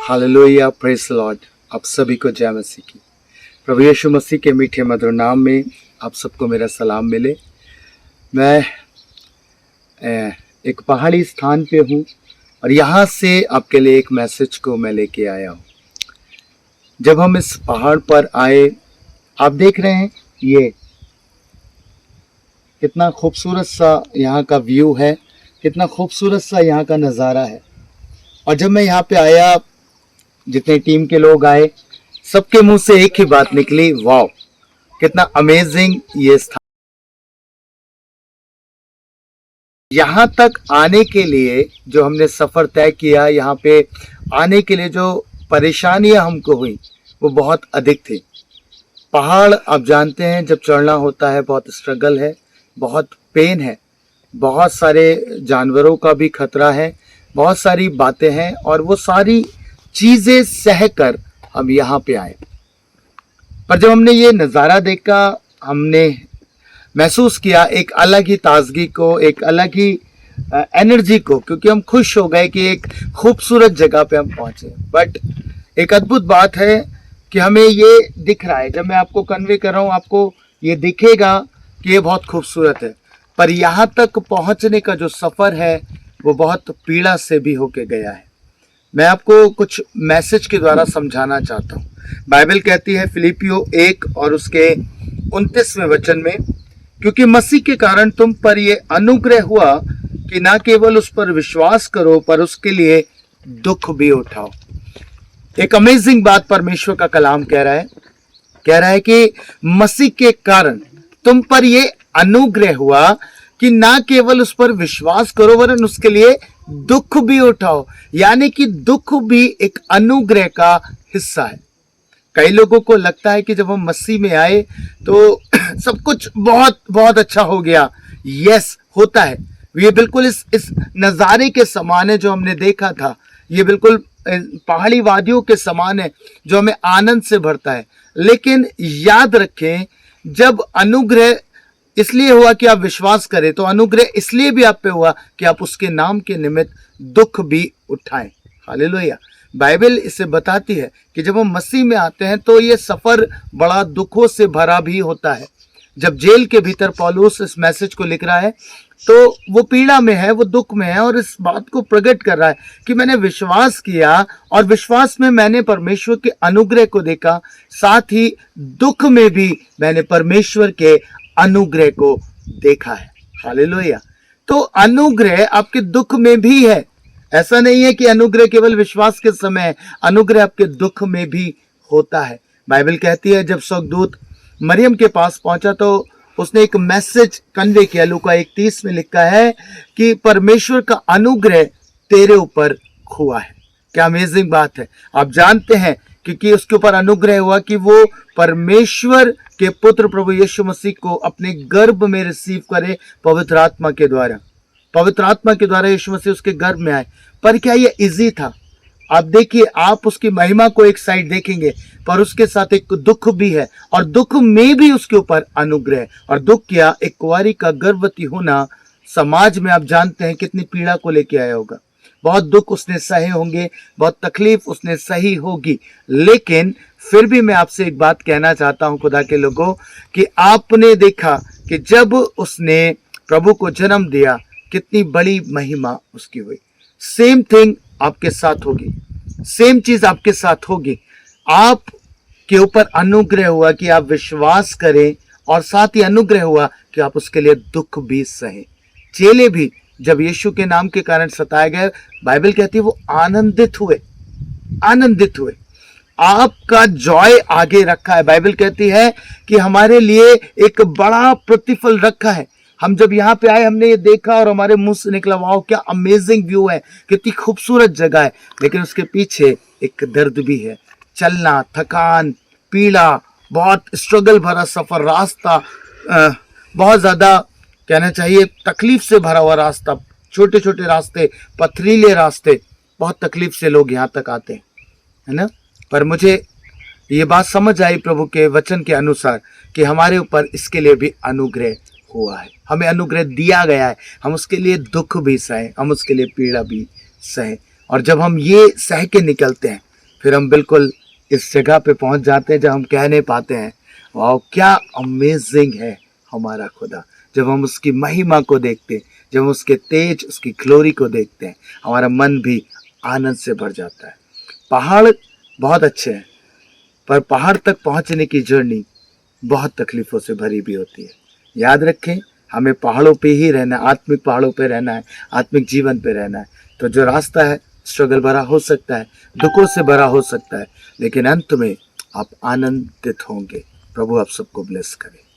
Hallelujah, praise Lord. आप सभी को जय मसीह की। प्रभु यीशु मसीह के मीठे मधुर नाम में आप सबको मेरा सलाम मिले। मैं एक पहाड़ी स्थान पे हूँ और यहाँ से आपके लिए एक मैसेज को मैं लेके आया हूँ। जब हम इस पहाड़ पर आए, आप देख रहे हैं ये कितना खूबसूरत सा यहाँ का व्यू है, कितना खूबसूरत सा यहाँ का नज़ारा है। और जब मैं यहाँ पे आया, जितने टीम के लोग आए, सबके मुंह से एक ही बात निकली, वाव, कितना अमेजिंग ये स्थान। यहाँ तक आने के लिए जो हमने सफ़र तय किया, यहाँ पे आने के लिए जो परेशानियां हमको हुई वो बहुत अधिक थी। पहाड़ आप जानते हैं, जब चढ़ना होता है बहुत स्ट्रगल है, बहुत पेन है, बहुत सारे जानवरों का भी खतरा है, बहुत सारी बातें हैं और वो सारी चीज़ें सहकर हम यहाँ पे आए। पर जब हमने ये नज़ारा देखा, हमने महसूस किया एक अलग ही ताजगी को, एक अलग ही एनर्जी को, क्योंकि हम खुश हो गए कि एक खूबसूरत जगह पे हम पहुँचे। बट एक अद्भुत बात है कि हमें ये दिख रहा है, जब मैं आपको कन्वे कर रहा हूँ आपको ये दिखेगा कि ये बहुत खूबसूरत है, पर यहाँ तक पहुँचने का जो सफ़र है वो बहुत पीड़ा से भी होके गया है। मैं आपको कुछ मैसेज के द्वारा समझाना चाहता हूँ। बाइबल कहती है फिलिपियो 1 और उसके 29वें वचन में, क्योंकि मसीह के कारण तुम पर ये अनुग्रह हुआ कि ना केवल उस पर विश्वास करो पर उसके लिए दुख भी उठाओ। एक अमेजिंग बात परमेश्वर का कलाम कह रहा है कि मसीह के कारण तुम पर ये अनुग्रह हुआ कि ना केवल उस पर विश्वास करो वरन उसके लिए दुख भी उठाओ। यानी कि दुख भी एक अनुग्रह का हिस्सा है। कई लोगों को लगता है कि जब हम मसीह में आए तो सब कुछ बहुत बहुत अच्छा हो गया। यस, होता है। ये बिल्कुल इस नज़ारे के समान है जो हमने देखा था। ये बिल्कुल पहाड़ी वादियों के समान है जो हमें आनंद से भरता है। लेकिन याद रखें, जब अनुग्रह इसलिए हुआ कि आप विश्वास करें, तो अनुग्रह इसलिए भी आप पे हुआ कि आप उसके नाम के निमित्त दुख भी उठाएं। हालेलुया। बाइबल इसे बताती है कि जब हम मसीह में आते हैं तो ये सफ़र बड़ा दुखों से भरा भी होता है। जब जेल के भीतर पौलुस इस मैसेज को लिख रहा है तो वो पीड़ा में है, वो दुख में है और इस बात को प्रकट कर रहा है कि मैंने विश्वास किया और विश्वास में मैंने परमेश्वर के अनुग्रह को देखा, साथ ही दुख में भी मैंने परमेश्वर के अनुग्रह को देखा है। हालेलुया। तो अनुग्रह आपके दुख में भी है। ऐसा नहीं है कि अनुग्रह केवल विश्वास के समय है, अनुग्रह आपके दुख में भी होता है। बाइबल कहती है जब स्वर्गदूत मरियम के पास पहुंचा तो उसने एक मैसेज कन्वे किया। लूका 1:30 में लिखा है कि परमेश्वर का अनुग्रह तेरे ऊपर हुआ है। क्या अमेजिंग बात है। आप जानते हैं क्योंकि उसके ऊपर अनुग्रह हुआ कि वो परमेश्वर के पुत्र प्रभु यीशु मसीह को अपने गर्भ में रिसीव करे पवित्र आत्मा के द्वारा। पवित्र आत्मा के द्वारा यीशु मसीह उसके गर्भ में आए। पर क्या ये इजी था? आप देखिए, आप उसकी महिमा को एक साइड देखेंगे पर उसके साथ एक दुख भी है और दुख में भी उसके ऊपर अनुग्रह। और दुख क्या, एक कुंवारी का गर्भवती होना समाज में आप जानते हैं कितनी पीड़ा को लेके आया होगा। बहुत दुख उसने सहे होंगे, बहुत तकलीफ उसने सही होगी। लेकिन फिर भी मैं आपसे एक बात कहना चाहता हूं खुदा के लोगों, कि आपने देखा कि जब उसने प्रभु को जन्म दिया कितनी बड़ी महिमा उसकी हुई। सेम थिंग आपके साथ होगी, सेम चीज आपके साथ होगी। आप के ऊपर अनुग्रह हुआ कि आप विश्वास करें और साथ ही अनुग्रह हुआ कि आप उसके लिए दुख भी सहें। चेले भी जब यीशु के नाम के कारण सताए गए, बाइबल कहती है वो आनंदित हुए, आनंदित हुए। आपका जॉय आगे रखा है। बाइबल कहती है कि हमारे लिए एक बड़ा प्रतिफल रखा है। हम जब यहाँ पे आए हमने ये देखा और हमारे मुंह से निकला, वाओ क्या अमेजिंग व्यू है, कितनी खूबसूरत जगह है। लेकिन उसके पीछे एक दर्द भी है। चलना, थकान, पीड़ा, बहुत स्ट्रगल भरा सफर, रास्ता बहुत ज्यादा कहना चाहिए तकलीफ से भरा हुआ रास्ता, छोटे छोटे रास्ते, पथरीले रास्ते, बहुत तकलीफ से लोग यहाँ तक आते हैं, है ना। पर मुझे ये बात समझ आई प्रभु के वचन के अनुसार कि हमारे ऊपर इसके लिए भी अनुग्रह हुआ है, हमें अनुग्रह दिया गया है। हम उसके लिए दुख भी सहे, हम उसके लिए पीड़ा भी सहे। और जब हम ये सह के निकलते हैं फिर हम बिल्कुल इस जगह पे पहुंच जाते हैं जब हम कह नहीं पाते हैं वाह क्या अमेजिंग है हमारा खुदा। जब हम उसकी महिमा को देखते हैं, जब हम उसके तेज, उसकी ग्लोरी को देखते हैं, हमारा मन भी आनंद से भर जाता है। पहाड़ बहुत अच्छे हैं, पर पहाड़ तक पहुंचने की जर्नी बहुत तकलीफों से भरी भी होती है। याद रखें, हमें पहाड़ों पे ही रहना है, आत्मिक पहाड़ों पे रहना है, आत्मिक जीवन पे रहना है। तो जो रास्ता है स्ट्रगल भरा हो सकता है, दुखों से भरा हो सकता है, लेकिन अंत में आप आनंदित होंगे। प्रभु आप सबको ब्लेस करे।